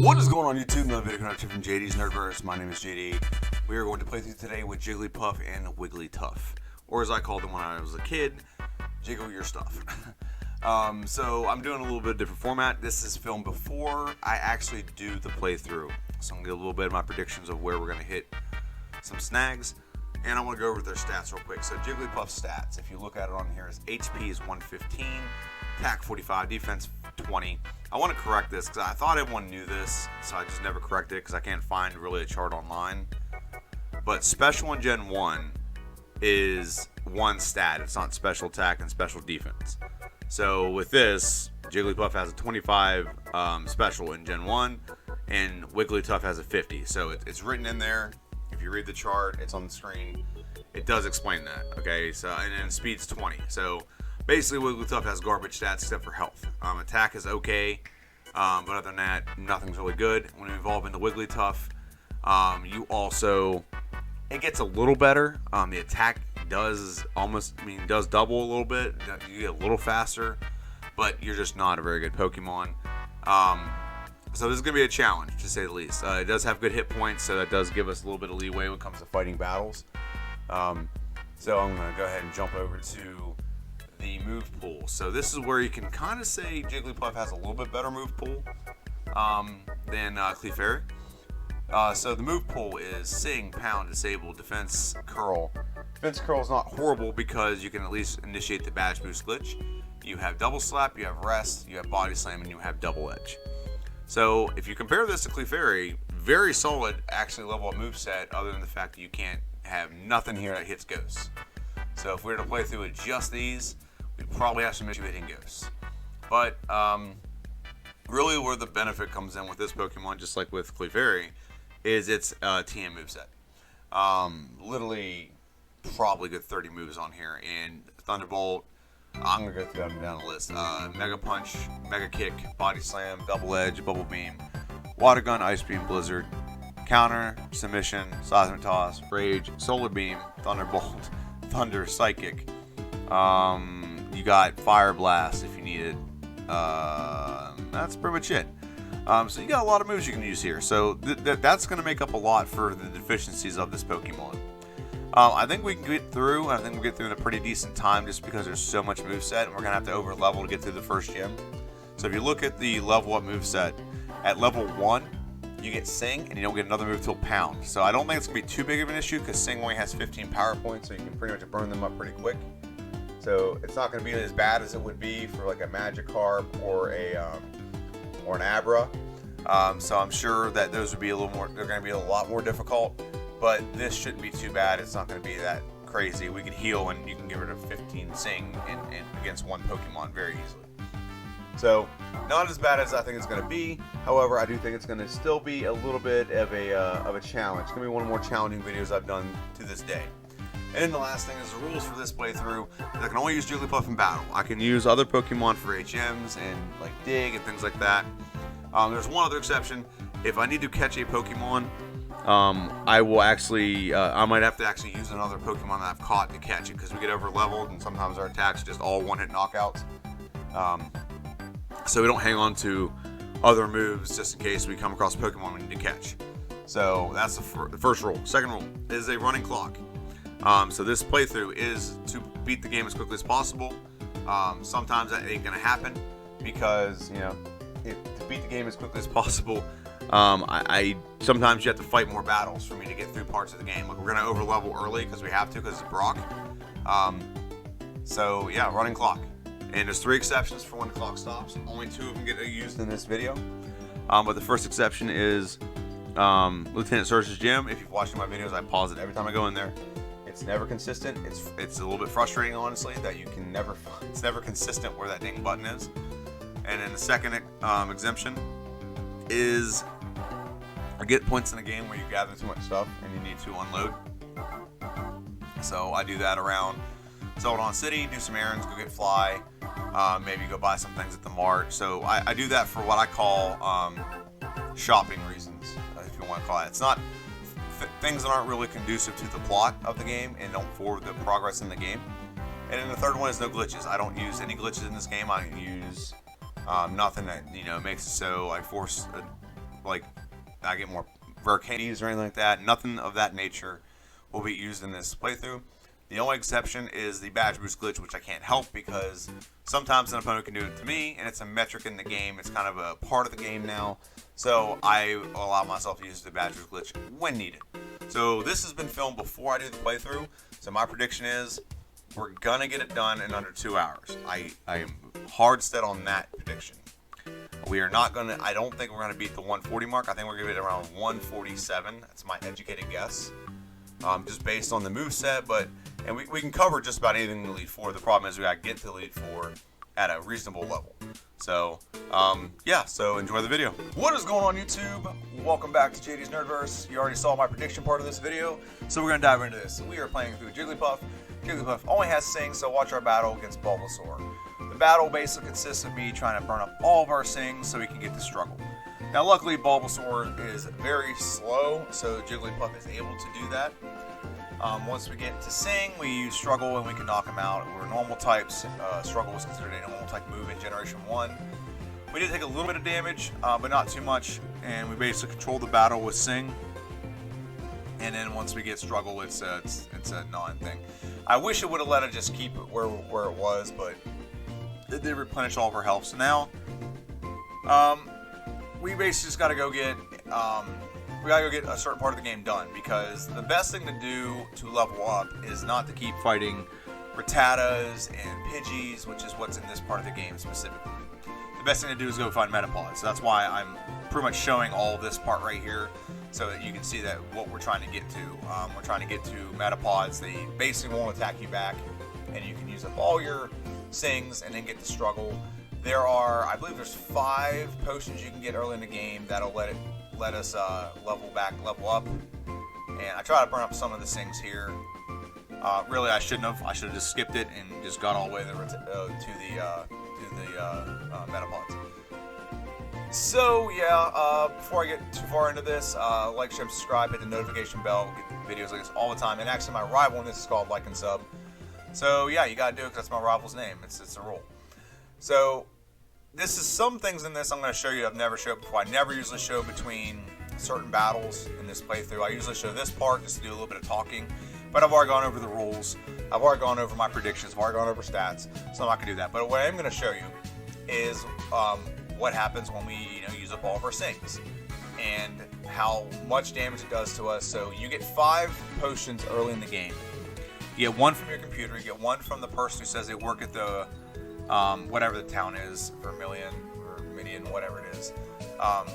What is going on YouTube? Another video connection from JD's NerdVerse. My name is JD. We are going to play through today with Jigglypuff and Wigglytuff, or as I called them when I was a kid, Jiggle Your Stuff. So I'm doing a little bit different format. This is filmed before I actually do the playthrough. So I'm going to get a little bit of my predictions of where we're going to hit some snags. And I want to go over their stats real quick. So Jigglypuff's stats, if you look at it on here, is HP is 115, attack 45, defense 20. I want to correct this because I thought everyone knew this, so I just never corrected it because I can't find really a chart online. But special in Gen 1 is one stat. It's not special attack and special defense. So with this, Jigglypuff has a 25 special in Gen 1, and Wigglytuff has a 50. So it's written in there. If you read the chart, it's on the screen. It does explain that, okay? So and then speed's 20. So basically, Wigglytuff has garbage stats except for health. Attack is okay, but other than that, nothing's really good. When you evolve into Wigglytuff, it gets a little better. The attack does double a little bit. You get a little faster, but you're just not a very good Pokemon. So this is going to be a challenge, to say the least. It does have good hit points, so that does give us a little bit of leeway when it comes to fighting battles. So I'm going to go ahead and jump over to the move pool. So this is where you can kind of say Jigglypuff has a little bit better move pool than Clefairy. So the move pool is Sing, Pound, Disable, Defense, Curl. Defense Curl is not horrible because you can at least initiate the Badge Boost glitch. You have Double Slap, you have Rest, you have Body Slam, and you have Double Edge. So if you compare this to Clefairy, very solid actually level up moveset, other than the fact that you can't have nothing here that hits ghosts. So if we were to play through with just these, we'd probably have some issue hitting ghosts. But really where the benefit comes in with this Pokemon, just like with Clefairy, is its TM moveset. Literally probably good 30 moves on here. And Thunderbolt, I'm going to go through them down the list. Mega Punch, Mega Kick, Body Slam, Double Edge, Bubble Beam, Water Gun, Ice Beam, Blizzard, Counter, Submission, Seismic Toss, Rage, Solar Beam, Thunderbolt, Thunder, Psychic. You got Fire Blast if you need it. That's pretty much it. So you got a lot of moves you can use here. So that's going to make up a lot for the deficiencies of this Pokemon. I think we can get through. I think we'll get through in a pretty decent time just because there's so much moveset, and we're going to have to over level to get through the first gym. So if you look at the level up moveset, at level 1, you get Sing, and you don't get another move till Pound. So I don't think it's going to be too big of an issue because Sing only has 15 power points, so you can pretty much burn them up pretty quick. So it's not going to be as bad as it would be for like a Magikarp or an Abra. So I'm sure that those would be they're going to be a lot more difficult. But this shouldn't be too bad. It's not going to be that crazy. We can heal, and you can get rid of 15 Sing against one Pokemon very easily. So not as bad as I think it's going to be. However, I do think it's going to still be a little bit of a challenge. It's going to be one of the more challenging videos I've done to this day. And then the last thing is the rules for this playthrough. I can only use Jigglypuff in battle. I can use other Pokemon for HMs and like Dig and things like that. There's one other exception. If I need to catch a Pokemon, I will actually, I might have to actually use another Pokemon that I've caught to catch it because we get over leveled and sometimes our attacks are just all one-hit knockouts. So we don't hang on to other moves just in case we come across Pokemon we need to catch. So that's the first rule. Second rule is a running clock. So this playthrough is to beat the game as quickly as possible. Sometimes that ain't gonna happen because, to beat the game as quickly as possible, sometimes you have to fight more battles for me to get through parts of the game. Like we're gonna over level early because we have to because it's Brock. So yeah, running clock. And there's 3 exceptions for when the clock stops. Only 2 of them get used in this video. But the first exception is Lieutenant Surge's Gym. If you've watched my videos, I pause it every time I go in there. It's never consistent. It's a little bit frustrating, honestly, that it's never consistent where that dang button is. And then the second exemption is I get points in a game where you gather too much stuff and you need to unload. So I do that around Celadon City, do some errands, go get Fly, maybe go buy some things at the mart. So I do that for what I call shopping reasons, if you want to call it. It's not things that aren't really conducive to the plot of the game and don't forward the progress in the game. And then the third one is no glitches. I don't use any glitches in this game. I use nothing that makes it so I force like I get more Vercanies or anything like that. Nothing of that nature will be used in this playthrough. The only exception is the badge boost glitch, which I can't help because sometimes an opponent can do it to me, and it's a metric in the game. It's kind of a part of the game now, so I allow myself to use the badge boost glitch when needed. So this has been filmed before I do the playthrough, so my prediction is we're gonna get it done in under 2 hours. I am hard set on that prediction. We are not gonna. I don't think we're gonna beat the 140 mark. I think we're gonna be around 147. That's my educated guess, just based on the moveset, but. And we can cover just about anything in Elite Four. The problem is we got to get to Elite Four at a reasonable level. So, yeah, so enjoy the video. What is going on, YouTube? Welcome back to JD's NerdVerse. You already saw my prediction part of this video, so we're going to dive into this. We are playing through Jigglypuff. Jigglypuff only has Sing, so watch our battle against Bulbasaur. The battle basically consists of me trying to burn up all of our Sings so we can get the struggle. Now, luckily, Bulbasaur is very slow, so Jigglypuff is able to do that. Once we get to Sing, we use Struggle and we can knock him out. We're normal types. Struggle was considered a normal type move in Generation 1. We did take a little bit of damage, but not too much, and we basically control the battle with Sing. And then once we get Struggle, it's a non thing. I wish it would have let it just keep it where it was, but it did replenish all of our health. So now, we basically just got to go get... we gotta go get a certain part of the game done, because the best thing to do to level up is not to keep fighting Rattatas and Pidgeys, which is what's in this part of the game specifically. The best thing to do is go find Metapods. So that's why I'm pretty much showing all of this part right here, so that you can see that what we're trying to get to. We're trying to get to Metapods. They basically won't attack you back, and you can use up all your Sings and then get the struggle. There are, I believe there's 5 potions you can get early in the game that'll let us level up, and I try to burn up some of the things here. Really, I shouldn't have. I should have just skipped it and just got all the way to the Metapods. So yeah, before I get too far into this, like, share, subscribe, hit the notification bell, get videos like this all the time. And actually, my rival in this is called Like and Sub. So yeah, you gotta do it because that's my rival's name. It's a rule. So. This is some things in this I'm going to show you I've never showed before. I never usually show between certain battles in this playthrough. I usually show this part just to do a little bit of talking. But I've already gone over the rules. I've already gone over my predictions. I've already gone over stats. So I'm not going to do that. But what I am going to show you is what happens when we use up all of our Sings. And how much damage it does to us. So you get 5 potions early in the game. You get 1 from your computer. You get 1 from the person who says they work at the... whatever the town is, Vermilion or Midian, whatever it is.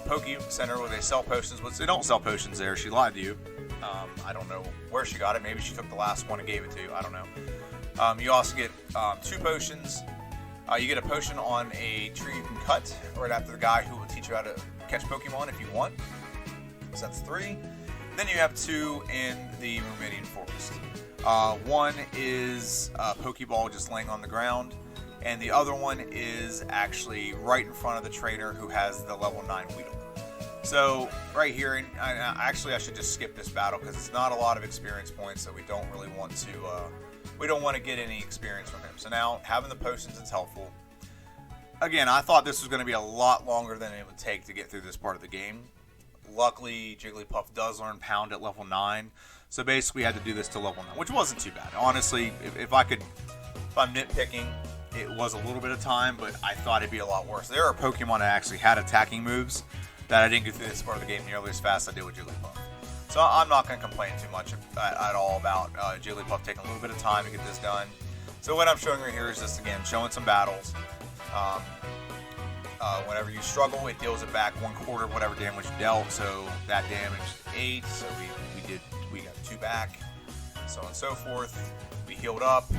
Poke Center, where they sell potions, but they don't sell potions there. She lied to you. I don't know where she got it. Maybe she took the last one and gave it to you. I don't know. You also get 2 potions. You get a potion on a tree you can cut right after the guy who will teach you how to catch Pokemon if you want. So that's 3. Then you have 2 in the Meridian Forest. 1 is a Pokeball just laying on the ground. And the other one is actually right in front of the trainer who has the level 9 Weedle. So right here, and actually I should just skip this battle because it's not a lot of experience points, so we don't really want to. We don't want to get any experience from him. So now having the potions is helpful. Again, I thought this was going to be a lot longer than it would take to get through this part of the game. Luckily, Jigglypuff does learn Pound at level 9, so basically we had to do this to level 9, which wasn't too bad. Honestly, if I'm nitpicking. It was a little bit of time, but I thought it'd be a lot worse. There are Pokemon that actually had attacking moves that I didn't get through this part of the game nearly as fast as I did with Jigglypuff. So I'm not going to complain too much at all about Jigglypuff taking a little bit of time to get this done. So what I'm showing right here is just, again, showing some battles. Whenever you struggle, it deals it back 1/4 of whatever damage you dealt. So that damage 8, so we got 2 back, so on and so forth. We healed up.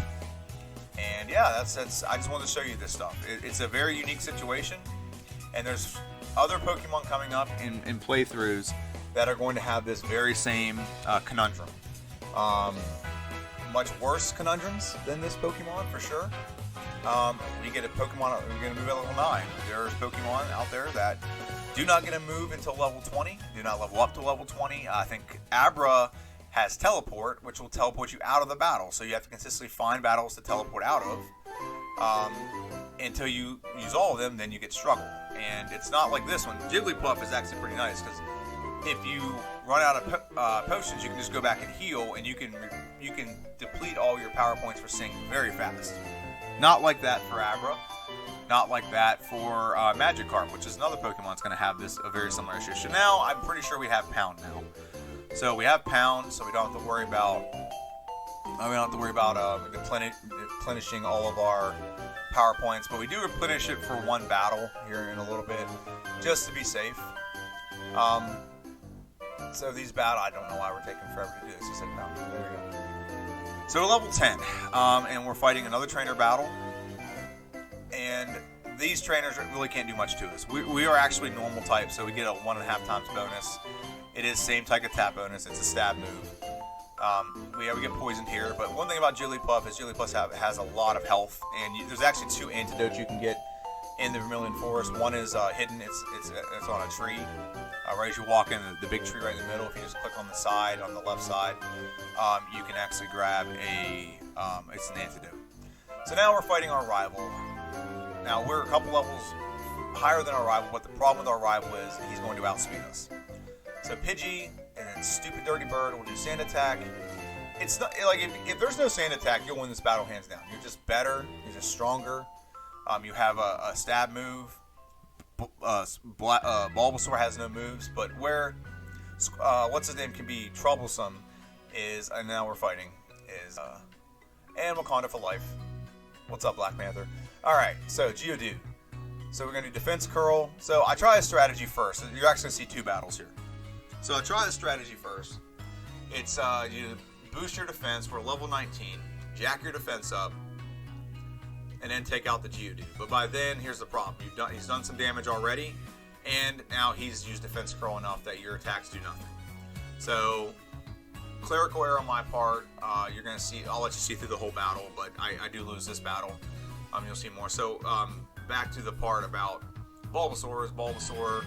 And yeah, that's. I just wanted to show you this stuff. It's a very unique situation, and there's other Pokemon coming up in playthroughs that are going to have this very same conundrum. Much worse conundrums than this Pokemon, for sure. You get a Pokemon, you're going to move at level 9. There's Pokemon out there that do not get a move until level 20, do not level up to level 20. I think Abra has Teleport, which will teleport you out of the battle. So you have to consistently find battles to teleport out of. until you use all of them, then you get struggle. And it's not like this one. Jigglypuff is actually pretty nice because if you run out of potions, you can just go back and heal, and you can deplete all your power points for Sing very fast. Not like that for Abra. Not like that for Magikarp, which is another Pokemon that's going to have a very similar issue. So now I'm pretty sure we have Pound now. So we have Pound, so we don't have to worry about replenishing all of our power points, but we do replenish it for one battle here in a little bit, just to be safe. So these battles, I don't know why we're taking forever to do this. He said Pound. There we go. So we're level 10, and we're fighting another trainer battle. And these trainers really can't do much to us. We are actually normal type, so we get a 1.5 times bonus. It is same type of tap bonus. It's a stab move. We get poisoned here, but one thing about Jigglypuff is Jigglypuff has a lot of health, and there's actually 2 antidotes you can get in the Vermilion Forest. One is hidden. It's on a tree. Right as you walk in, the big tree right in the middle. If you just click on the side, on the left side, you can actually grab it's an antidote. So now we're fighting our rival. Now we're a couple levels higher than our rival, but the problem with our rival is he's going to outspeed us. So Pidgey and then stupid Dirty Bird will do Sand Attack. It's not like if there's no Sand Attack, you'll win this battle hands down. You're just better. You're just stronger. You have a stab move. Bulbasaur has no moves, but where what's his name can be troublesome is, and now we're fighting, is and Wakanda for life. What's up, Black Panther? Alright, so Geodude. So we're going to do Defense Curl. So I try a strategy first. You're actually going to see 2 battles here. So I try the strategy first. It's you boost your defense. We're level 19. Jack your defense up. And then take out the Geodude. But by then, here's the problem. He's done some damage already. And now he's used Defense Curl enough that your attacks do nothing. So clerical error on my part. You're going to see, I'll let you see through the whole battle, but I do lose this battle. You'll see more. So back to the part about Bulbasaur.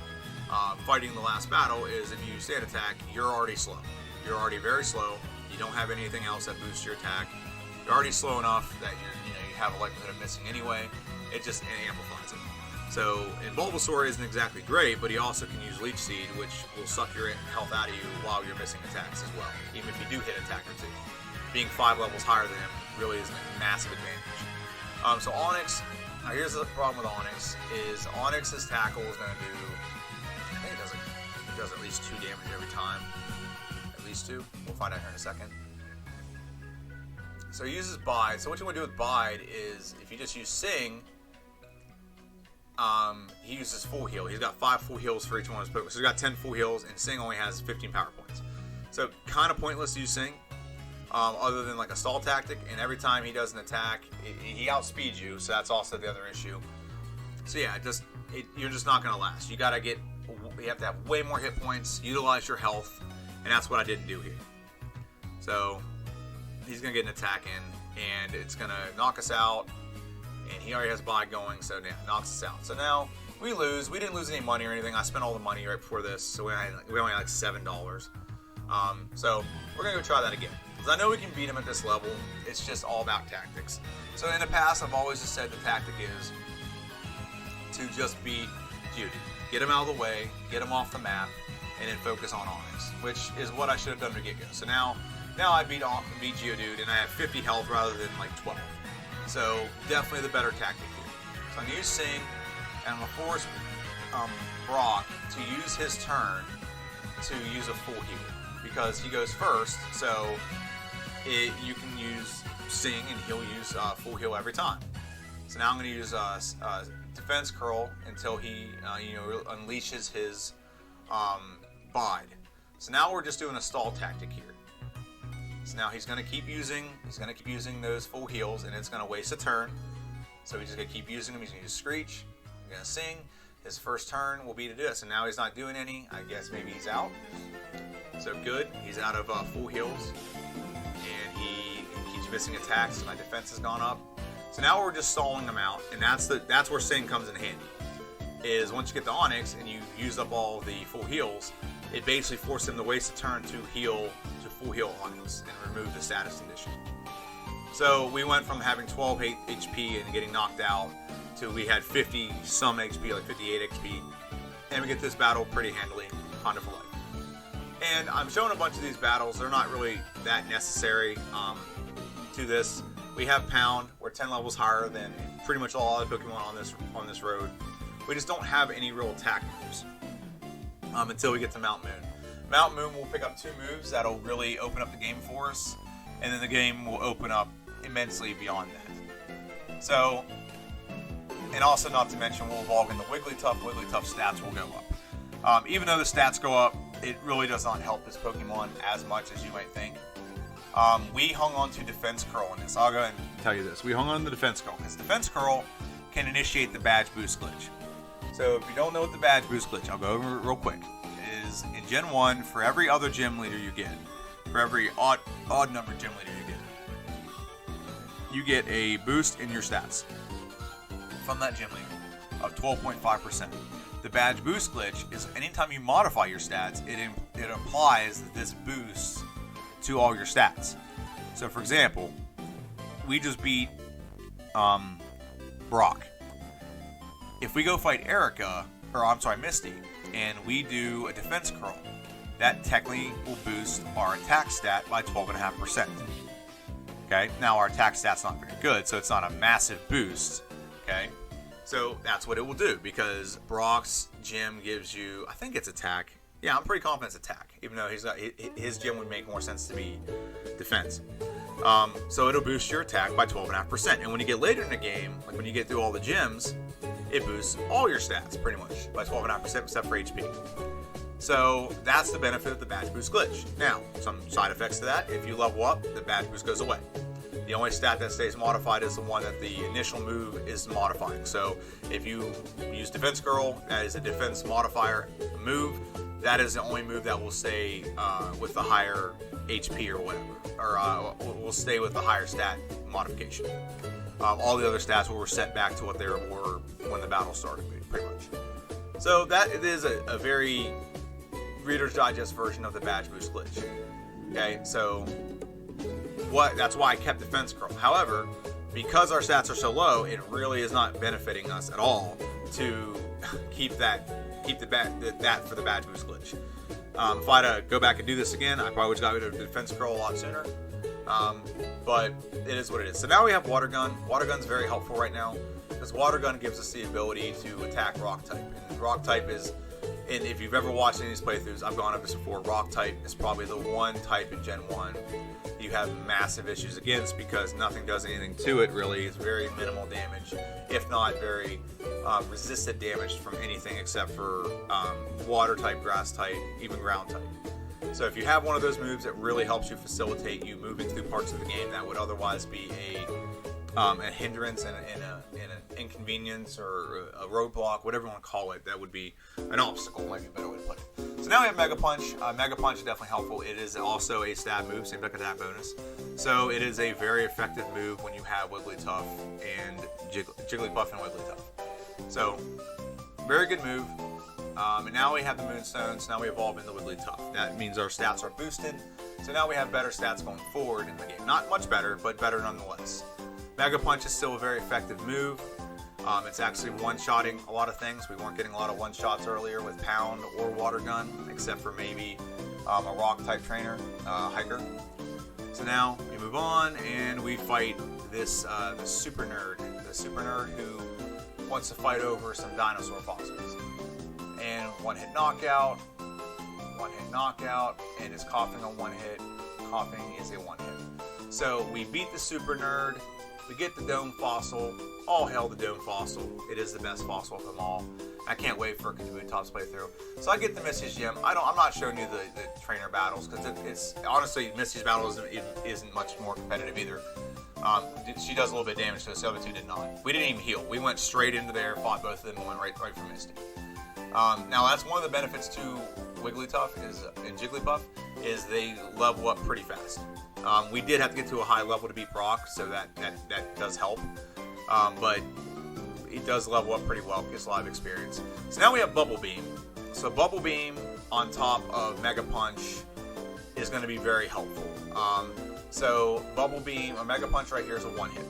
Fighting the last battle is if you Sand Attack, you're already slow. You're already very slow. You don't have anything else that boosts your attack. You're already slow enough that you have a likelihood of missing anyway. It amplifies it. So, and Bulbasaur isn't exactly great, but he also can use Leech Seed, which will suck your health out of you while you're missing attacks as well, even if you do hit attack or 2. Being 5 levels higher than him really is a massive advantage. So Onix, now here's the problem with Onix, is Onix's tackle is going to do, I think it does at least 2 damage every time. At least 2. We'll find out here in a second. So he uses Bide. So what you want to do with Bide is, if you just use Sing, he uses full heal. He's got 5 full heals for each one of his Pokemon. So he's got 10 full heals, and Sing only has 15 power points. So kind of pointless to use Sing, other than like a stall tactic. And every time he does an attack, he outspeeds you. So that's also the other issue. So yeah, you're just not going to last. You have to have way more hit points, utilize your health, and that's what I didn't do here. So he's going to get an attack in, and it's going to knock us out, and he already has Bide going, so it knocks us out. So now, we lose. We didn't lose any money or anything. I spent all the money right before this, so we only had like $7. So we're going to go try that again. Because I know we can beat him at this level. It's just all about tactics. So in the past, I've always just said the tactic is to just beat Geodude. Get him out of the way, get him off the map, and then focus on Onix, which is what I should have done to get-go. So now I beat Geodude, and I have 50 health rather than like 12. So definitely the better tactic here. So I'm going to use Sing, and I'm going to force Brock to use his turn to use a full heal, because he goes first. So you can use Sing, and he'll use full heal every time. So now I'm going to use Defense Curl until he unleashes his Bide. So now we're just doing a stall tactic here. So now he's going to keep using those full heals, and it's going to waste a turn. So he's just going to keep using them. He's going to use Screech. He's going to Sing. His first turn will be to do this, and now he's not doing any. I guess maybe he's out. So good. He's out of full heals, and he keeps missing attacks. So my defense has gone up. So now we're just stalling them out, and that's where Sing comes in handy. Is once you get the Onix and you use up all the full heals, it basically forces him to waste a turn to full heal Onix and remove the status condition. So we went from having 12 HP and getting knocked out to we had 50 some HP, like 58 XP, and we get this battle pretty handily, Honda for life. And I'm showing a bunch of these battles. They're not really that necessary to this. We have Pound. We're 10 levels higher than pretty much all other Pokemon on this road. We just don't have any real attack moves until we get to Mount Moon. Mount Moon will pick up 2 moves that'll really open up the game for us, and then the game will open up immensely beyond that. So, and also not to mention we'll evolve into Wigglytuff. Wigglytuff's stats will go up. Even though the stats go up, it really does not help this Pokemon as much as you might think. We hung on to Defense Curl in this. I'll go ahead and tell you this. We hung on to Defense Curl because Defense Curl can initiate the Badge Boost glitch. So if you don't know what the Badge Boost glitch, I'll go over it real quick. It is in Gen 1, for every other gym leader you get, for every odd number gym leader you get a boost in your stats from that gym leader of 12.5%. The Badge Boost glitch is anytime you modify your stats, it applies this boost to all your stats. So for example, we just beat Brock. If we go fight Misty, and we do a Defense Curl, that technically will boost our attack stat by 12.5%. Okay, now our attack stat's not very good, so it's not a massive boost. Okay, so that's what it will do, because Brock's gym gives you, I think it's attack. Yeah, I'm pretty confident it's attack, even though his gym would make more sense to be defense. So it'll boost your attack by 12.5%. And when you get later in the game, like when you get through all the gyms, it boosts all your stats pretty much by 12.5% except for HP. So that's the benefit of the Badge Boost glitch. Now, some side effects to that: if you level up, the Badge Boost goes away. The only stat that stays modified is the one that the initial move is modifying. So if you use Defense Curl, that is a defense modifier move. That is the only move that will stay with the higher HP or whatever, or will stay with the higher stat modification. All the other stats will reset back to what they were when the battle started, pretty much. So that it is a very Reader's Digest version of the Badge Boost glitch. Okay, so that's why I kept Defense Curl. However, because our stats are so low, it really is not benefiting us at all to keep that for the Badge Boost glitch. If I had to go back and do this again, I probably would have got rid of Defense Curl a lot sooner. But it is what it is. So now we have Water Gun. Water Gun's very helpful right now, because Water Gun gives us the ability to attack Rock type. And Rock type is, and if you've ever watched any of these playthroughs, I've gone over this before, Rock type is probably the one type in Gen 1 you have massive issues against, because nothing does anything to it really. It's very minimal damage, if not very resistant damage from anything except for water type, grass type, even ground type. So if you have one of those moves, it really helps you facilitate you moving through parts of the game that would otherwise be a hindrance and an inconvenience or a roadblock, whatever you want to call it. That would be an obstacle, might be a better way to put it. So now we have Mega Punch. Mega Punch is definitely helpful. It is also a stab move, same like attack bonus. So it is a very effective move when you have Wigglytuff and Jigglypuff and Wigglytuff. So very good move. And now we have the Moonstones. Now we evolve into Wigglytuff. That means our stats are boosted. So now we have better stats going forward in the game. Not much better, but better nonetheless. Mega Punch is still a very effective move. It's actually one-shotting a lot of things. We weren't getting a lot of one-shots earlier with Pound or Water Gun, except for maybe a Rock-type trainer, Hiker. So now we move on and we fight this the Super Nerd. The Super Nerd who wants to fight over some dinosaur fossils. And one-hit knockout, and is coughing on one hit. Coughing is a one-hit. So we beat the Super Nerd. We get the Dome Fossil. All hail the Dome Fossil. It is the best fossil of them all. I can't wait for a Jigglypuff's playthrough. So I get the Misty's gym. I'm not showing you the trainer battles, because it's honestly, Misty's battle isn't much more competitive either. She does a little bit of damage to us. The other two did not. We didn't even heal. We went straight into there, fought both of them, and went right for Misty. Now that's one of the benefits to Wigglytuff and Jigglypuff is they level up pretty fast. We did have to get to a high level to beat Brock, so that does help. But it does level up pretty well, gets a lot of experience. So now we have Bubble Beam. So Bubble Beam on top of Mega Punch is going to be very helpful. So Bubble Beam, or Mega Punch right here is a one-hit.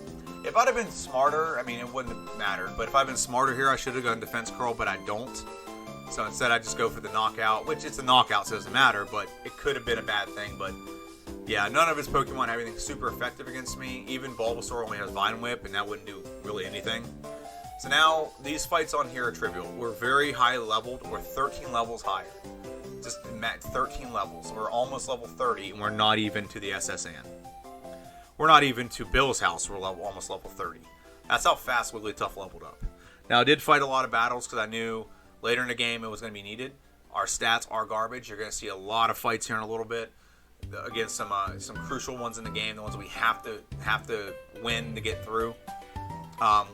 If I'd have been smarter, I mean, it wouldn't have mattered. But if I'd been smarter here, I should have gone Defense Curl, but I don't. So instead, I just go for the knockout, which it's a knockout, so it doesn't matter. But it could have been a bad thing. But yeah, none of his Pokemon have anything super effective against me. Even Bulbasaur only has Vine Whip, and that wouldn't do really anything. So now, these fights on here are trivial. We're very high leveled. We're 13 levels higher. Just at 13 levels. We're almost level 30, and we're not even to the SSN. We're not even to Bill's house. We're almost level 30. That's how fast Wigglytuff leveled up. Now, I did fight a lot of battles because I knew later in the game it was going to be needed. Our stats are garbage. You're going to see a lot of fights here in a little bit against some crucial ones in the game, the ones we have to win to get through.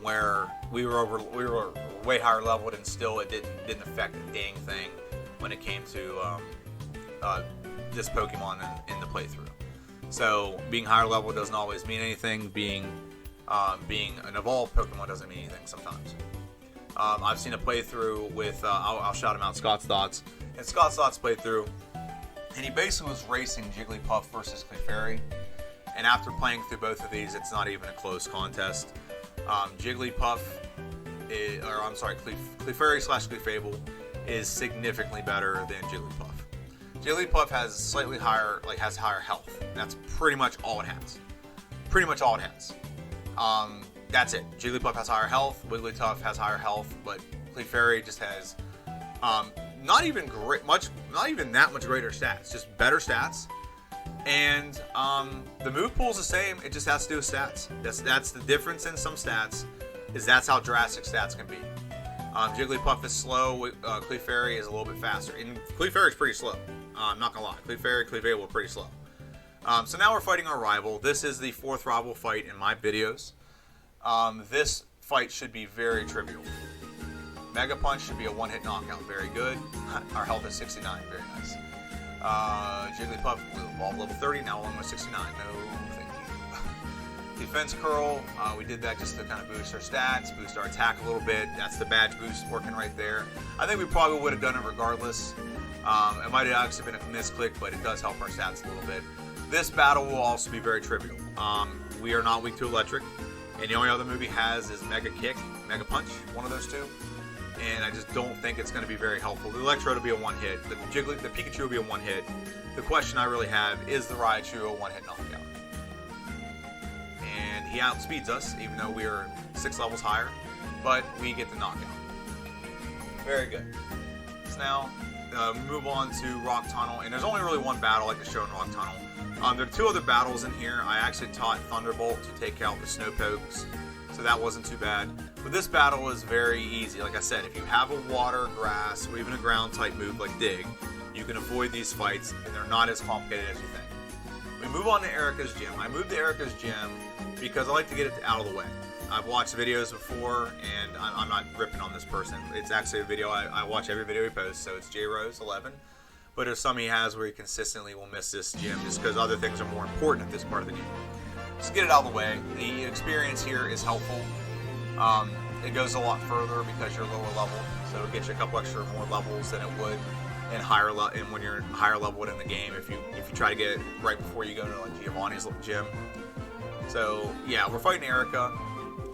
Where we were way higher leveled and still it didn't affect a dang thing when it came to this Pokemon in the playthrough. So being higher level doesn't always mean anything. Being an evolved Pokemon doesn't mean anything sometimes. I've seen a playthrough with I'll shout him out, Scott's Thoughts, and Scott's Thoughts playthrough, and he basically was racing Jigglypuff versus Clefairy, and after playing through both of these, it's not even a close contest. Jigglypuff, Clefairy/Clefable is significantly better than Jigglypuff. Jigglypuff has slightly higher, has higher health. That's pretty much all it has. That's it. Jigglypuff has higher health. Wigglytuff has higher health, but Clefairy just has not even that much greater stats. Just better stats. And the move pool is the same. It just has to do with stats. That's the difference in some stats. That's how drastic stats can be. Jigglypuff is slow. Clefairy is a little bit faster. And Clefairy is pretty slow. I'm not gonna lie. Clefable are pretty slow. So now we're fighting our rival. This is the 4th rival fight in my videos. This fight should be very trivial. Mega Punch should be a one-hit knockout. Very good. Our health is 69. Very nice. Jigglypuff will evolve level 30. Now almost 69. No, thank you. Defense Curl. We did that just to kind of boost our stats, boost our attack a little bit. That's the badge boost working right there. I think we probably would have done it regardless. It might have actually been a misclick, but it does help our stats a little bit. This battle will also be very trivial. We are not weak to electric, and the only other move he has is Mega Kick, Mega Punch, one of those two. And I just don't think it's going to be very helpful. The Electrode will be a one-hit. The Pikachu will be a one-hit. The question I really have is the Raichu a one-hit knockout. And he outspeeds us, even though we are 6 levels higher. But we get the knockout. Very good. So now, move on to Rock Tunnel. And there's only really one battle like to show in Rock Tunnel. There are 2 other battles in here. I actually taught Thunderbolt to take out the Slowpokes, so that wasn't too bad. But this battle is very easy. Like I said, if you have a water, grass, or even a ground type move like Dig, you can avoid these fights, and they're not as complicated as you think. We move on to Erica's Gym. I moved to Erica's Gym because I like to get it out of the way. I've watched videos before, and I'm not ripping on this person. It's actually a video. I watch every video he posts, so it's JRose11. But there's some he has where he consistently will miss this gym just because other things are more important at this part of the game. Just get it out of the way. The experience here is helpful. It goes a lot further because you're lower level, so it'll get you a couple extra more levels than it would in when you're higher leveled in the game. If you try to get it right before you go to like Giovanni's gym. So yeah, we're fighting Erica,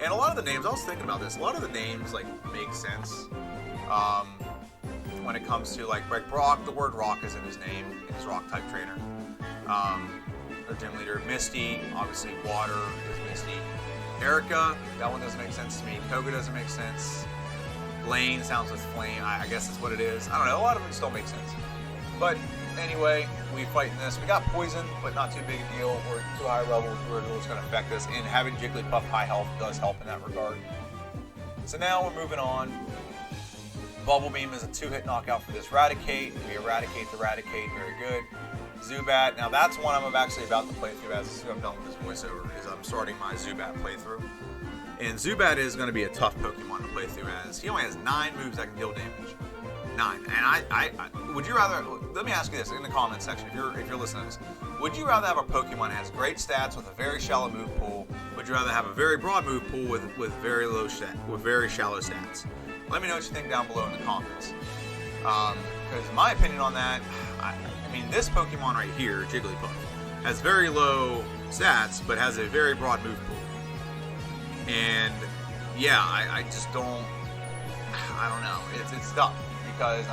and a lot of the names. I was thinking about this. A lot of the names make sense. When it comes to like Brock, the word rock is in his name, in his rock type trainer. Our gym leader, Misty, obviously water is Misty. Erica, that one doesn't make sense to me. Koga doesn't make sense. Blaine sounds with flame, I guess that's what it is. I don't know, a lot of them just don't make sense. But anyway, we fight in this. We got poison, but not too big a deal. We're too high levels where it's going to affect us, and having Jigglypuff high health does help in that regard. So now we're moving on. Bubble Beam is a 2-hit knockout for this Raticate. We eradicate the Raticate, very good. Zubat, now that's one I'm actually about to play through as soon as I'm done with this voiceover, is I'm starting my Zubat playthrough. And Zubat is going to be a tough Pokemon to play through as he only has 9 moves that can deal damage. 9. And I would you rather, let me ask you this in the comments section, if you're listening to this, would you rather have a Pokemon that has great stats with a very shallow move pool? Would you rather have a very broad move pool with very shallow stats? Let me know what you think down below in the comments. Because my opinion on that, I mean, this Pokemon right here, Jigglypuff, has very low stats, but has a very broad move pool. And yeah, I just don't. I don't know. It's tough because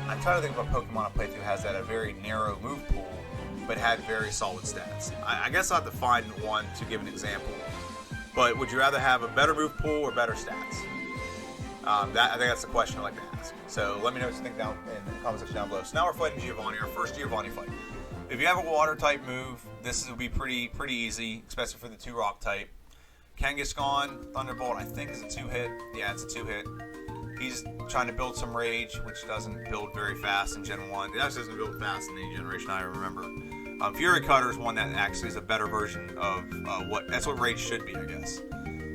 I'm trying to think of a Pokemon I played through has that a very narrow move pool, but had very solid stats. I guess I'll have to find one to give an example. But would you rather have a better move pool or better stats? I think that's the question I'd like to ask. So let me know what you think down in the comment section down below. So now we're fighting Giovanni, our first Giovanni fight. If you have a water type move, this will be pretty easy, especially for the 2 rock type. Kangaskhan, Thunderbolt, I think is a 2-hit. Yeah, it's a 2-hit. He's trying to build some Rage, which doesn't build very fast in Gen 1. It actually doesn't build fast in any generation I remember. Fury Cutter is one that actually is a better version of that's what Rage should be, I guess.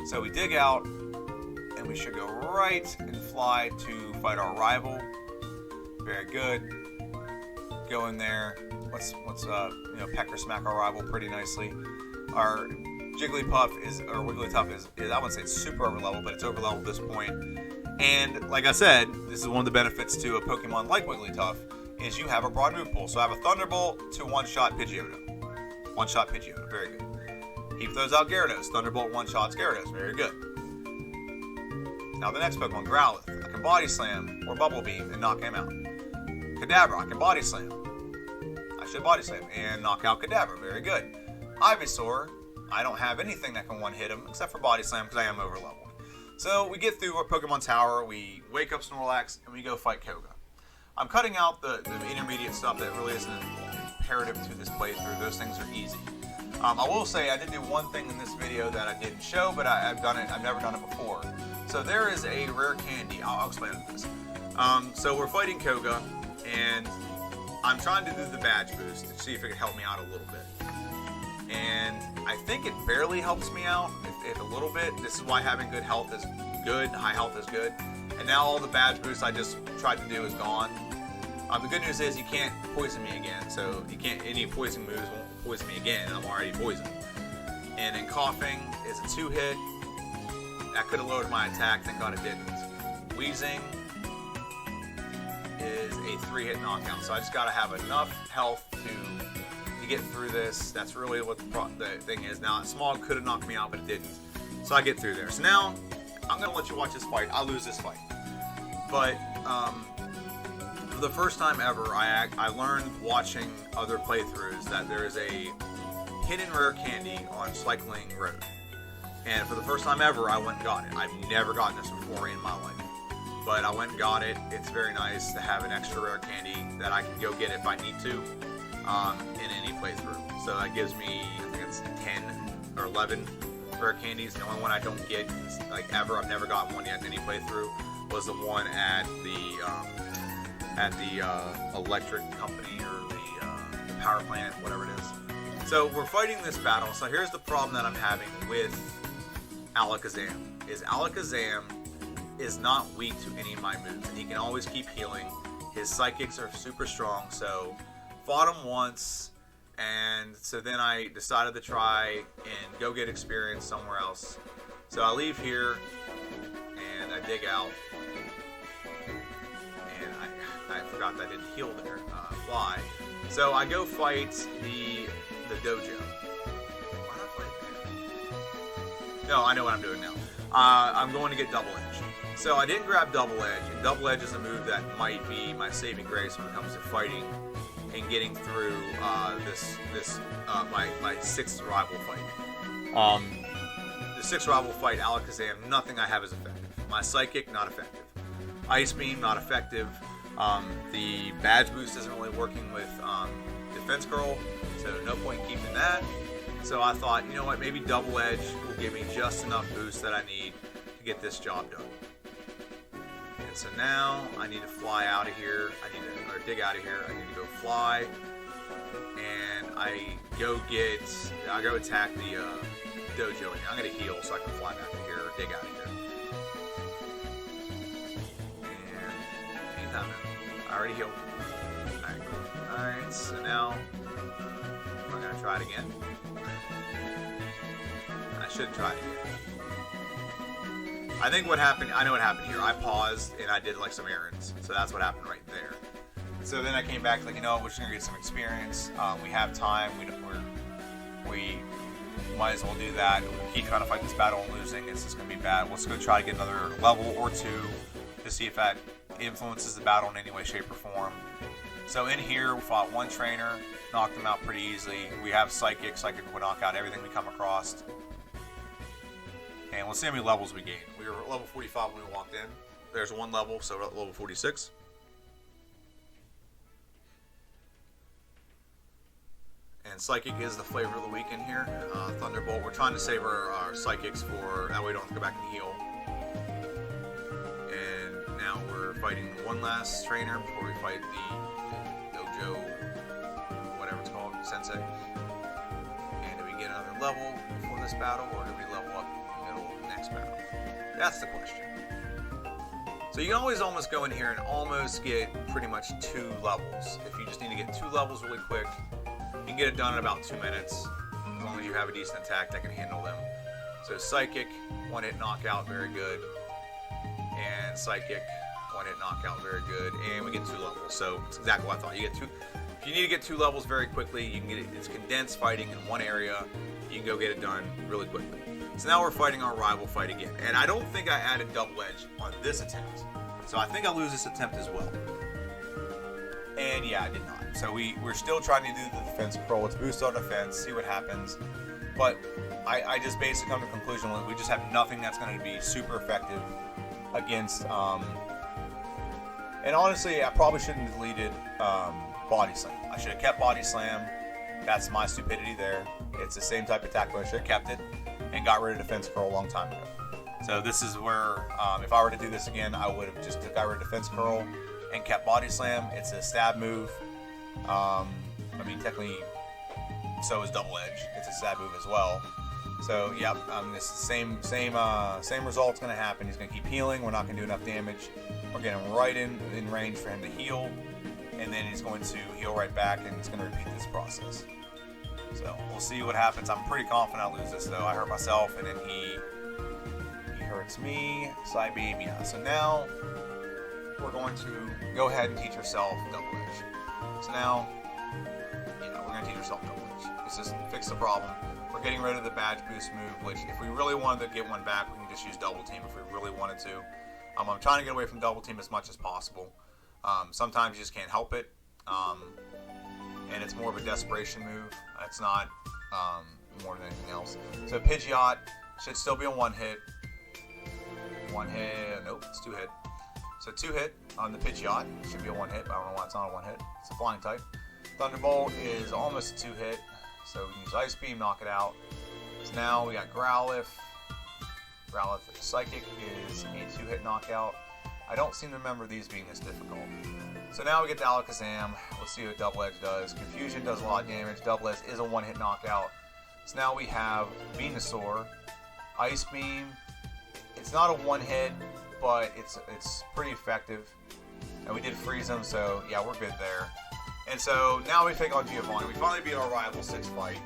So we dig out, and we should go right and fly to fight our rival. Very good. Go in there. Let's pecker smack our rival pretty nicely. Our Jigglypuff or Wigglytuff is I wouldn't say it's super over level, but it's over level at this point. And like I said, this is one of the benefits to a Pokemon like Wigglytuff is you have a broad move pool. So I have a Thunderbolt to one-shot Pidgeotto. One-shot Pidgeotto, very good. He throws out Gyarados. Thunderbolt one-shots Gyarados, very good. Now the next Pokemon, Growlithe. I can Body Slam or Bubble Beam and knock him out. Kadabra, I can Body Slam. I should Body Slam and knock out Kadabra, very good. Ivysaur, I don't have anything that can one-hit him except for Body Slam because I am over-leveled. So we get through our Pokemon Tower, we wake up Snorlax, and we go fight Koga. I'm cutting out the intermediate stuff that really isn't imperative to this playthrough. Those things are easy. I will say I did do one thing in this video that I didn't show, but I've done it. I've never done it before. So there is a rare candy. I'll explain this. So we're fighting Koga, and I'm trying to do the badge boost to see if it can help me out a little bit. And I think it barely helps me out, if a little bit. This is why having good health is good, high health is good. And now all the badge boosts I just tried to do is gone. The good news is you can't poison me again, so any poison moves won't poison me again, and I'm already poisoned. And then Coughing is a 2-hit. That could have lowered my attack, thank God it didn't. Wheezing is a 3-hit knockout, so I just gotta have enough health to get through this. That's really what the thing is. Now, Smog could have knocked me out, but it didn't. So I get through there. So now, I'm gonna let you watch this fight. I lose this fight. But, for the first time ever, I learned watching other playthroughs that there is a hidden rare candy on Cycling Road. And for the first time ever, I went and got it. I've never gotten this before in my life. But I went and got it. It's very nice to have an extra rare candy that I can go get if I need to in any playthrough. So that gives me, I think it's 10 or 11 rare candies. The only one I don't get, like ever, I've never gotten one yet in any playthrough, was the one at the electric company or the power plant, whatever it is. So we're fighting this battle. So here's the problem that I'm having with Alakazam. Alakazam is not weak to any of my moves, and he can always keep healing. His psychics are super strong, so fought him once, and so then I decided to try and go get experience somewhere else. So I leave here, and I dig out, and I forgot that I didn't heal there, fly. So I go fight the dojo. Why not fight there? No, I know what I'm doing now. I'm going to get Double Edge. So I didn't grab Double Edge, and Double Edge is a move that might be my saving grace when it comes to fighting and getting through my 6th rival fight. The 6th rival fight, Alakazam, nothing I have is effective. My Psychic, not effective. Ice Beam, not effective. The badge boost isn't really working with Defense Curl, so no point in keeping that. So I thought, you know what, maybe Double Edge will give me just enough boost that I need to get this job done. And so now I need to fly out of here. Or dig out of here. I need to go fly, and I go attack the dojo. And I'm gonna heal so I can fly back to here or dig out of here. And anytime I already healed. Alright, so now I'm gonna try it again. I should try it again. I think what happened, I know what happened here. I paused and I did like some errands. So that's what happened right there. So then I came back like, you know, we're just gonna get some experience. We have time. We might as well do that. We keep trying to fight this battle and losing. It's just going to be bad. Let's go try to get another level or two to see if that influences the battle in any way, shape, or form. So in here, we fought one trainer, knocked him out pretty easily. We have Psychic. Psychic will knock out everything we come across. And let's see how many levels we gained. We were at level 45 when we walked in. There's one level, so we're at level 46. And Psychic is the flavor of the week in here. Thunderbolt. We're trying to save our Psychics for that way we don't have to go back and heal. And now we're fighting one last trainer before we fight the Dojo, whatever it's called, Sensei. And do we get another level before this battle, or do we level up in the middle of the next battle? That's the question. So you can always almost go in here and almost get pretty much 2 levels. If you just need to get 2 levels really quick, you can get it done in about 2 minutes, as long as you have a decent attack that can handle them. So Psychic, 1-hit knockout, very good. And Psychic, 1-hit knockout, very good. And we get 2 levels. So it's exactly what I thought. You get 2. If you need to get 2 levels very quickly, you can get it. It's condensed fighting in one area. You can go get it done really quickly. So now we're fighting our rival fight again. And I don't think I added double edge on this attempt. So I think I lose this attempt as well. And yeah, I did not. So we're still trying to do the defense curl. Let's boost our defense, see what happens. But I just basically come to the conclusion that we just have nothing that's going to be super effective against. And honestly, I probably shouldn't have deleted Body Slam. I should have kept Body Slam. That's my stupidity there. It's the same type of attack, but I should have kept it and got rid of defense curl a long time ago. So this is where, if I were to do this again, I would have just got rid of defense curl and kept Body Slam. It's a stab move. I mean, technically, so is Double Edge. It's a stab move as well. So, yeah, this same result's going to happen. He's going to keep healing. We're not going to do enough damage. We're getting right in range for him to heal. And then he's going to heal right back, and he's going to repeat this process. So, we'll see what happens. I'm pretty confident I'll lose this, though. I hurt myself, and then he hurts me. Side beam, yeah. So now, we're going to go ahead and teach ourselves Double Edge. So now, yeah, we're going to teach ourselves Double Edge. Let's just fix the problem. We're getting rid of the badge boost move, which if we really wanted to get one back, we can just use double team if we really wanted to. I'm trying to get away from double team as much as possible. Sometimes you just can't help it. And it's more of a desperation move. It's not more than anything else. So Pidgeot should still be a 1-hit. 1-hit, nope, it's 2-hit. So 2-hit on the Pidgeot. Should be a 1-hit, but I don't know why it's not a 1-hit. It's a flying type. Thunderbolt is almost a 2-hit. So we can use Ice Beam, knock it out. So now we got Growlithe. Growlithe Psychic is a 2-hit knockout. I don't seem to remember these being this difficult. So now we get to Alakazam. Let's see what Double Edge does. Confusion does a lot of damage. Double Edge is a 1-hit knockout. So now we have Venusaur. Ice Beam. It's not a 1-hit, but it's pretty effective. And we did freeze him, so yeah, we're good there. And so now we take on Giovanni. We finally beat our rival 6 fight.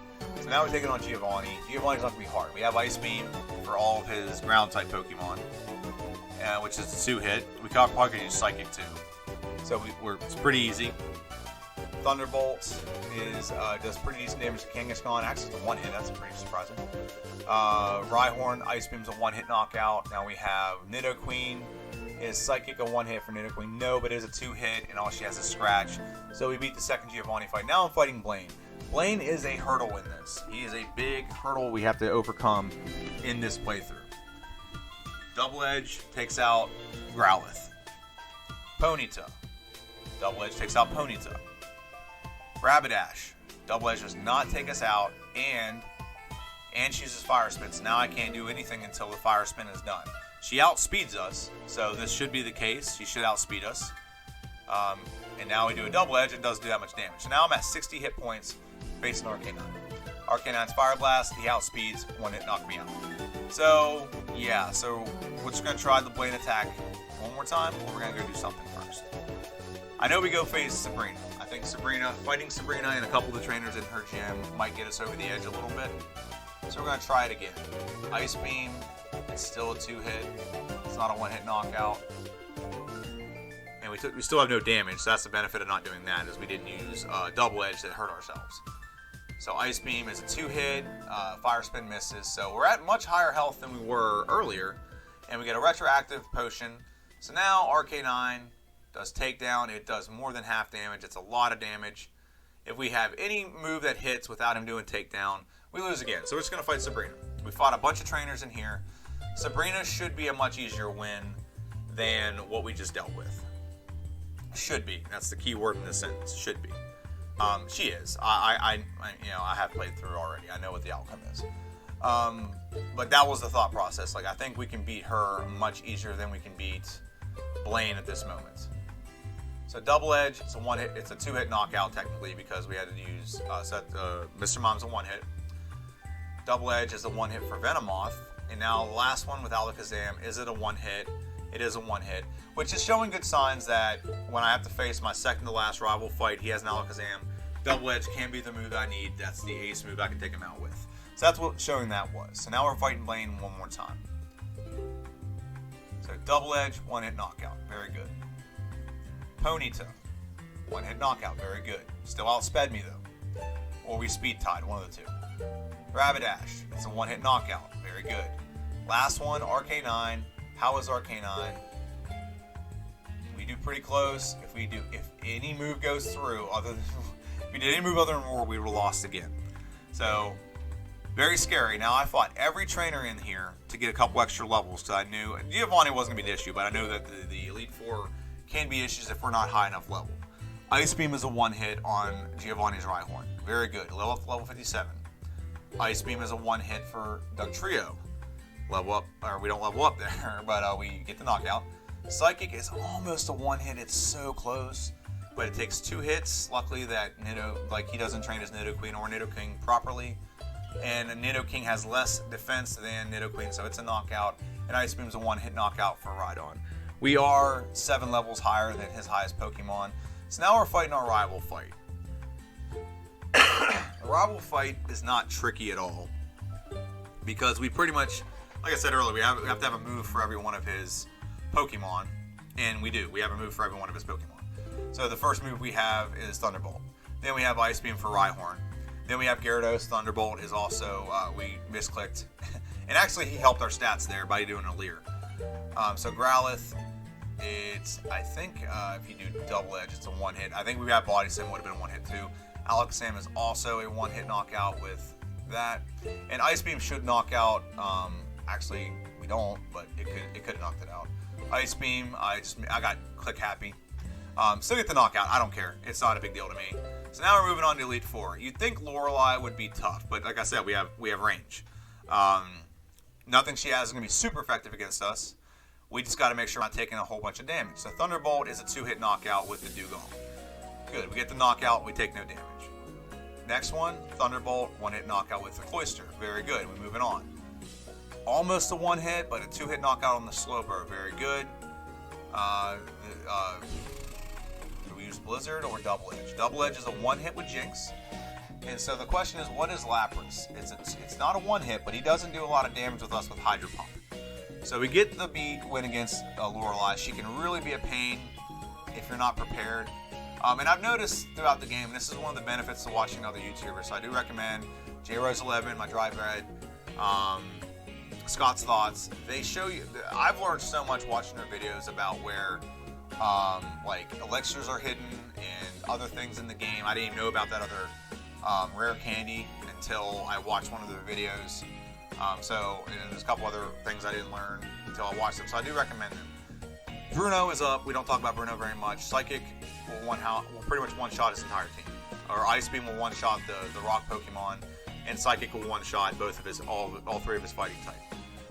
So now we're taking on Giovanni. Giovanni's not going to be hard. We have Ice Beam for all of his ground-type Pokemon, which is a 2-hit. We probably could use Psychic too. So it's pretty easy. Thunderbolt does pretty decent damage to Kangaskhan. Actually, it's a 1-hit. That's pretty surprising. Rhyhorn, Ice Beam's a 1-hit knockout. Now we have Nidoqueen. Is Psychic a 1-hit for Nidoqueen? No, but it is a 2-hit, and all she has is Scratch. So we beat the second Giovanni fight. Now I'm fighting Blaine. Blaine is a hurdle in this. He is a big hurdle we have to overcome in this playthrough. Double Edge takes out Growlithe. Ponyta. Double Edge takes out Ponyta. Rapidash. Double Edge does not take us out, and she uses Fire Spin. So now I can't do anything until the Fire Spin is done. She outspeeds us, so this should be the case. She should outspeed us. And now we do a Double Edge, and doesn't do that much damage. So now I'm at 60 hit points facing Arcanine. Arcanine's Fire Blast, he outspeeds, 1-hit knock me out. So, yeah, so we're just going to try the Blaine attack one more time, or we're going to go do something first. I know we go face Sabrina. I think fighting Sabrina and a couple of the trainers in her gym might get us over the edge a little bit. So we're going to try it again. Ice Beam, it's still a 2-hit. It's not a 1-hit knockout. And we still have no damage, so that's the benefit of not doing that, is we didn't use Double Edge that hurt ourselves. So Ice Beam is a 2-hit, Fire Spin misses. So we're at much higher health than we were earlier. And we get a retroactive potion. So now RK9 does takedown. It does more than half damage. It's a lot of damage. If we have any move that hits without him doing takedown, we lose again. So we're just going to fight Sabrina. We fought a bunch of trainers in here. Sabrina should be a much easier win than what we just dealt with. Should be. That's the key word in this sentence. Should be. She is. I have played through already. I know what the outcome is. But that was the thought process. Like, I think we can beat her much easier than we can beat Blaine at this moment. So Double Edge, it's a 1-hit. It's a 2-hit knockout technically because we had to use Mr. Mom's a 1-hit. Double Edge is a 1-hit for Venomoth, and now the last one with Alakazam, is it a 1-hit? It is a 1-hit, which is showing good signs that when I have to face my second to last rival fight, he has an Alakazam. Double Edge can be the move I need. That's the ace move I can take him out with. So that's what showing that was. So now we're fighting Blaine one more time. So Double Edge, 1-hit knockout. Very good. Ponyta, 1-hit knockout. Very good. Still outsped me though. Or we speed tied, one of the two. Rapidash, it's a 1-hit knockout. Very good. Last one, RK9. How is RK9? We do pretty close. If any move goes through, if we did any move other than Roar, we would have lost again. So, very scary. Now, I fought every trainer in here to get a couple extra levels because I knew Giovanni wasn't going to be an issue, but I know that the Elite Four can be issues if we're not high enough level. Ice Beam is a 1-hit on Giovanni's Rhyhorn. Very good. Level 57. Ice Beam is a 1-hit for Dugtrio. Level up, or we don't level up there, but we get the knockout. Psychic is almost a 1-hit. It's so close, but it takes 2 hits. Luckily that he doesn't train his Nidoqueen or Nidoking properly, and Nidoking has less defense than Nidoqueen, so it's a knockout. And Ice Beam's a 1-hit knockout for Rhydon. We are 7 levels higher than his highest Pokemon, so now we're fighting our rival fight. The rival fight is not tricky at all because we pretty much, like I said earlier, we have to have a move for every one of his Pokemon, and we do. We have a move for every one of his Pokemon. So the first move we have is Thunderbolt. Then we have Ice Beam for Rhyhorn. Then we have Gyarados. Thunderbolt is also, we misclicked. And actually he helped our stats there by doing a Leer. So Growlithe, I think if you do Double Edge, it's a 1-hit. I think we got Body Sim, would have been a 1-hit too. Alakazam is also a 1-hit knockout with that. And Ice Beam should knock out, actually we don't, but it could have knocked it out. Ice Beam, I got click happy. Still get the knockout, I don't care. It's not a big deal to me. So now we're moving on to Elite Four. You'd think Lorelei would be tough, but like I said, we have range. Nothing she has is going to be super effective against us. We just got to make sure we're not taking a whole bunch of damage. So Thunderbolt is a 2-hit knockout with the Dugong. Good, we get the knockout, we take no damage. Next one, Thunderbolt, 1-hit knockout with the Cloyster. Very good, we're moving on. Almost a 1-hit, but a 2-hit knockout on the Slowbro. Very good. Do we use Blizzard or Double Edge? Double Edge is a 1-hit with Jinx. And so the question is, what is Lapras? It's not a 1-hit, but he doesn't do a lot of damage with us with Hydro Pump. So we get the win against Lorelei. She can really be a pain if you're not prepared. And I've noticed throughout the game, this is one of the benefits of watching other YouTubers. So I do recommend JRose11, my Dry Bread, Scott's Thoughts. They show you. I've learned so much watching their videos about where like elixirs are hidden and other things in the game. I didn't even know about that other rare candy until I watched one of their videos. And there's a couple other things I didn't learn until I watched them. So I do recommend them. Bruno is up. We don't talk about Bruno very much. Psychic will pretty much one-shot his entire team. Or Ice Beam will one-shot the rock Pokemon, and Psychic will one-shot both of all 3 of his fighting type.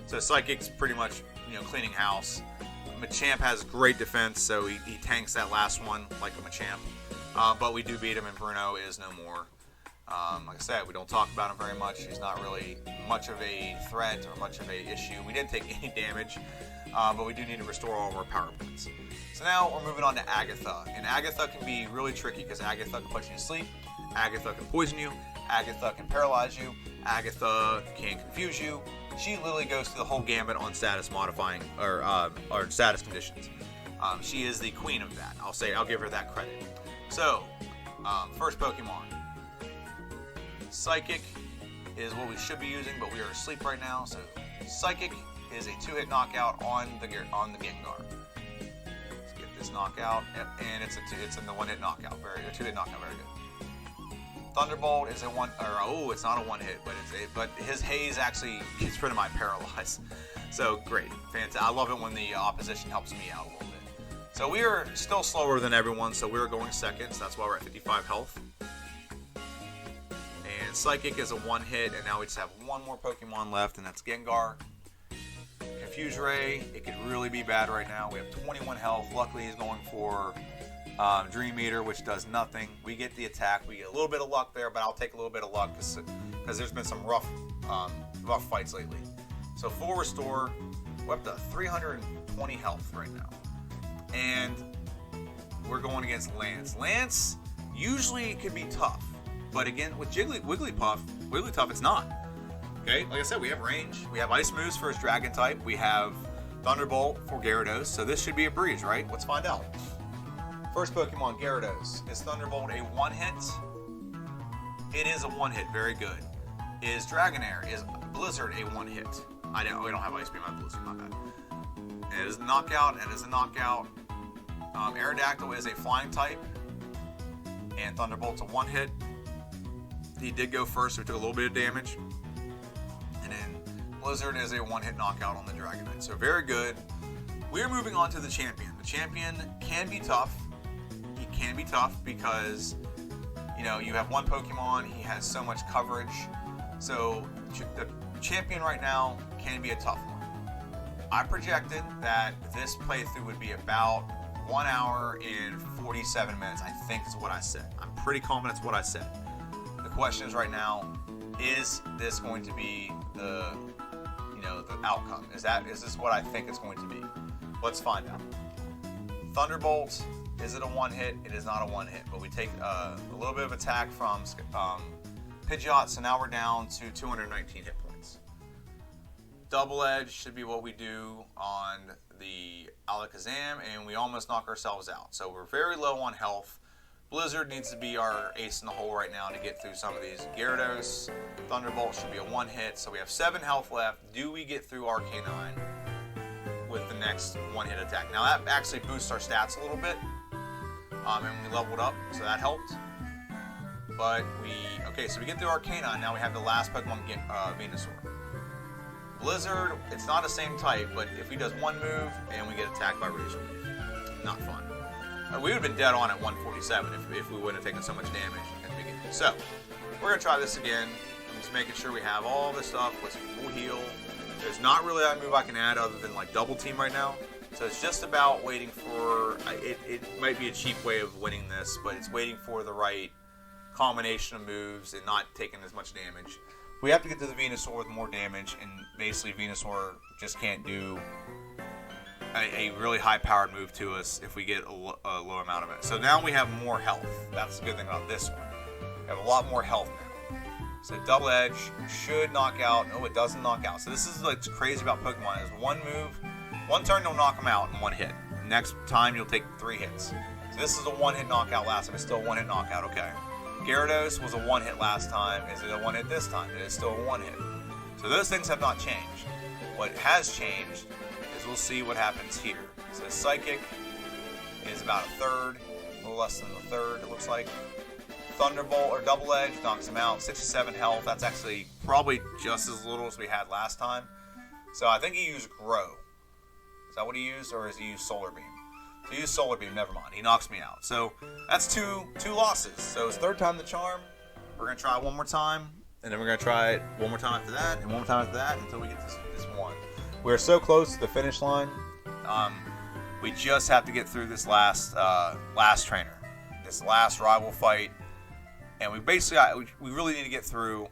So Psychic's pretty much cleaning house. Machamp has great defense, so he tanks that last one like a Machamp. But we do beat him, and Bruno is no more. Like I said, we don't talk about him very much. He's not really much of a threat or much of a issue. We didn't take any damage, but we do need to restore all of our power points. So now we're moving on to Agatha. And Agatha can be really tricky because Agatha can put you to sleep, Agatha can poison you, Agatha can paralyze you, Agatha can confuse you. She literally goes through the whole gambit on status modifying or status conditions. She is the queen of that. I'll give her that credit. So, first Pokemon. Psychic is what we should be using, but we are asleep right now. So Psychic is a 2-hit knockout on the Gengar. Let's get this knockout, and it's in the 1-hit knockout. A 2-hit knockout, very good. Thunderbolt is it's not a 1-hit, but his haze actually gets rid of my paralyze. So great, fantastic. I love it when the opposition helps me out a little bit. So we are still slower than everyone, so we're going second. So that's why we're at 55 health. And Psychic is a 1-hit, and now we just have one more Pokemon left, and that's Gengar. Confuse Ray, it could really be bad right now. We have 21 health. Luckily, he's going for Dream Eater, which does nothing. We get the attack. We get a little bit of luck there, but I'll take a little bit of luck because there's been some rough fights lately. So full restore, we're up to 320 health right now. And we're going against Lance. Lance usually can be tough, but again, with Wigglypuff, it's not. Okay, like I said, we have range. We have Ice Moves for his Dragon type. We have Thunderbolt for Gyarados, so this should be a breeze, right? Let's find out. First Pokemon, Gyarados. Is Thunderbolt a 1-hit? It is a 1-hit, very good. Is Dragonair, is Blizzard a 1-hit? We don't have Ice Beam on Blizzard, my bad. It is a knockout, Aerodactyl is a flying type, and Thunderbolt's a 1-hit. He did go first, so we took a little bit of damage. And then Blizzard is a 1-hit knockout on the Dragonite. So very good. We're moving on to the champion. The champion can be tough. He can be tough because, you have one Pokemon, he has so much coverage. So the champion right now can be a tough one. I projected that this playthrough would be about 1 hour and 47 minutes, I think is what I said. I'm pretty confident it's what I said. The question is right now, is this going to be the outcome? Is this what I think it's going to be? Let's find out. Thunderbolt, is it a 1-hit? It is not a 1-hit, but we take a little bit of attack from Pidgeot, so now we're down to 219 hit points. Double Edge should be what we do on the Alakazam, and we almost knock ourselves out. So we're very low on health. Blizzard needs to be our ace in the hole right now to get through some of these. Gyarados, Thunderbolt should be a 1-hit, so we have 7 health left. Do we get through Arcanine with the next 1-hit attack? Now that actually boosts our stats a little bit, and we leveled up, so that helped. But so we get through Arcanine. Now we have the last Pokemon, Venusaur. Blizzard, it's not the same type, but if he does one move and we get attacked by Razor Leaf, not fun. We would have been dead on at 147 if we wouldn't have taken so much damage at the beginning. So, we're going to try this again. I'm just making sure we have all this stuff. Let's full heal. There's not really a move I can add other than like double team right now. So it's just about waiting for, it might be a cheap way of winning this, but it's waiting for the right combination of moves and not taking as much damage. We have to get to the Venusaur with more damage, and basically Venusaur just can't do a really high-powered move to us if we get a low amount of it. So now we have more health. That's the good thing about this one. We have a lot more health now. So Double Edge should knock out. No, it doesn't knock out. So this is what's crazy about Pokemon is one move, one turn you'll knock them out in one hit. Next time you'll take 3 hits. So this is a 1-hit knockout last time. It's still a 1-hit knockout, okay. Gyarados was a 1-hit last time. Is it a 1-hit this time? It is still a 1-hit. So those things have not changed. What has changed is we'll see what happens here. So Psychic is about a third, a little less than a third, it looks like. Thunderbolt or Double Edge knocks him out, 67 health. That's actually probably just as little as we had last time. So I think he used Grow. Is that what he used, or has he used Solar Beam? So he used Solar Beam, never mind. He knocks me out. So that's two losses. So it's third time the charm. We're going to try it one more time, and then we're going to try it one more time after that, and one more time after that, until we get this one. We're so close to the finish line. We just have to get through this last trainer, this last rival fight, and we really need to get through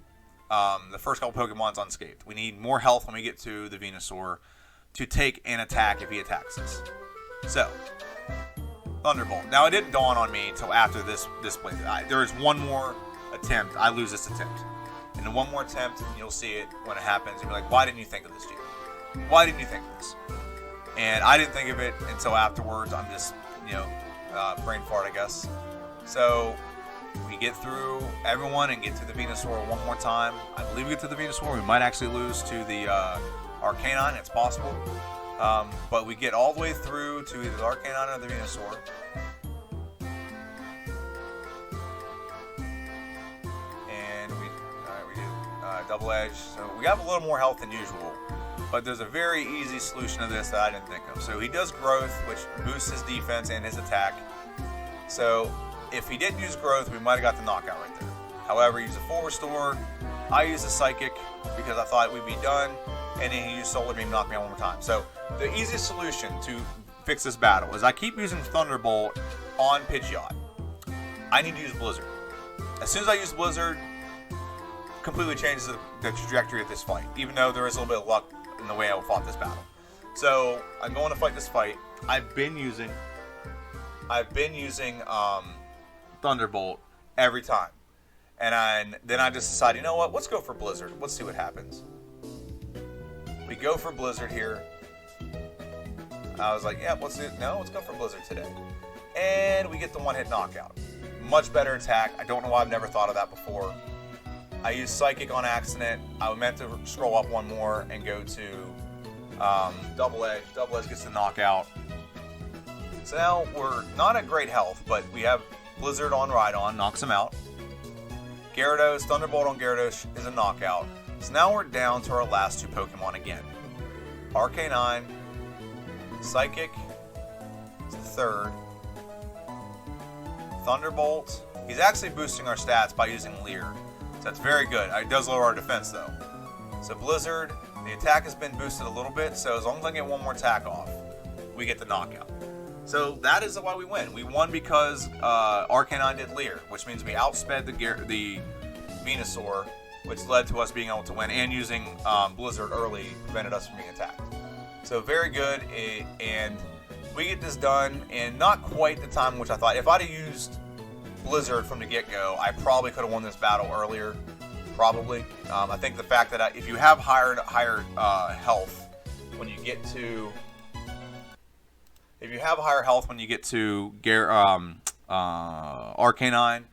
the first couple Pokemons unscathed. We need more health when we get to the Venusaur to take an attack if he attacks us. So, Thunderbolt. Now, it didn't dawn on me until after this playthrough. There is one more attempt. I lose this attempt. And then one more attempt, and you'll see it when it happens. You'll be like, why didn't you think of this, Jim? Why didn't you think of this? And I didn't think of it until afterwards. I'm just, brain fart, I guess. So, we get through everyone and get to the Venusaur one more time. I believe we get to the Venusaur. We might actually lose to the Arcanine. It's possible. But we get all the way through to either the Arcanine or the Venusaur. And we did double edge. So we have a little more health than usual. But there's a very easy solution to this that I didn't think of. So he does growth, which boosts his defense and his attack. So if he didn't use growth, we might have got the knockout right there. However, he used a full restore. I used a psychic because I thought we'd be done. And then he used solar beam to knock me out one more time. So the easiest solution to fix this battle is I keep using Thunderbolt on Pidgeot. I need to use Blizzard. As soon as I use Blizzard, completely changes the trajectory of this fight, even though there is a little bit of luck in the way I fought this battle. So I'm going to fight this fight. I've been using Thunderbolt every time, and then I just decided, you know what? Let's go for Blizzard. Let's see what happens. We go for Blizzard here. I was like, yeah, let's go for Blizzard today, and we get the one-hit knockout. Much better attack. I don't know why I've never thought of that before. I used Psychic on accident. I meant to scroll up one more and go to Double Edge. Double Edge gets the knockout. So now we're not at great health, but we have Blizzard on Rhydon, knocks him out. Gyarados, Thunderbolt on Gyarados is a knockout. So now we're down to our last two Pokemon again. Arcanine, Psychic is the third. Thunderbolt. He's actually boosting our stats by using Leer. So that's very good. It does lower our defense though. So Blizzard, the attack has been boosted a little bit, so as long as I get one more attack off, we get the knockout. So that is why we win. We won because Arcanine did Leer, which means we outsped the Venusaur, which led to us being able to win, and using Blizzard early prevented us from being attacked. So very good, and we get this done in not quite the time which I thought. If I'd have used Blizzard from the get-go, I probably could have won this battle earlier. Probably. I think the fact that if you have higher health when you get to Arcanine,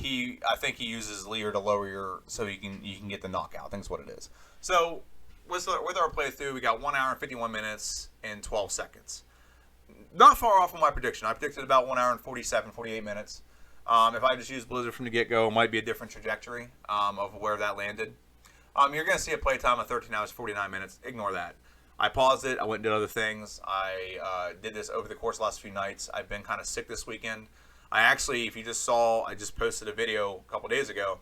I think he uses Leer to lower your, so you can get the knockout. I think that's what it is. So with our playthrough, we got 1 hour and 51 minutes and 12 seconds. Not far off from my prediction. I predicted about 1 hour and 48 minutes. If I just used Blizzard from the get-go, it might be a different trajectory of where that landed. You're going to see a playtime of 13 hours, 49 minutes. Ignore that. I paused it. I went and did other things. I did this over the course of the last few nights. I've been kind of sick this weekend. I actually, if you just saw, I just posted a video a couple days ago.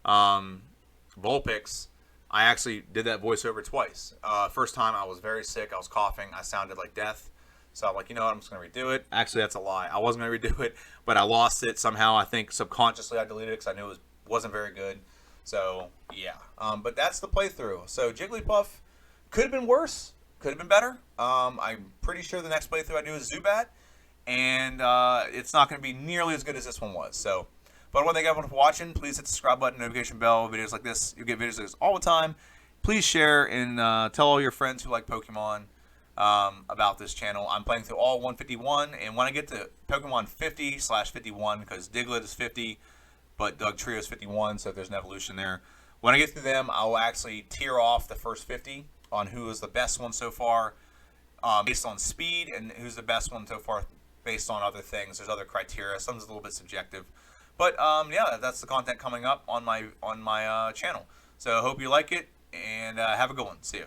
Vulpix. I actually did that voiceover twice. First time I was very sick. I was coughing. I sounded like death. So I'm like, you know what, I'm just going to redo it. Actually, that's a lie. I wasn't going to redo it, but I lost it somehow. I think subconsciously I deleted it because I knew it wasn't very good. So, yeah. But that's the playthrough. So Jigglypuff could have been worse. Could have been better. I'm pretty sure the next playthrough I do is Zubat. And it's not going to be nearly as good as this one was. So, but I want to thank everyone for watching. Please hit the subscribe button, notification bell, videos like this. You get videos like this all the time. Please share and tell all your friends who like Pokemon about this channel. I'm playing through all 151, and when I get to Pokemon 50/51, because Diglett is 50, but Dugtrio is 51, so there's an evolution there. When I get through them, I'll actually tier off the first 50 on who is the best one so far, based on speed, and who's the best one so far based on other things. There's other criteria. Some's a little bit subjective, but yeah, that's the content coming up on my channel. So I hope you like it, and have a good one. See you.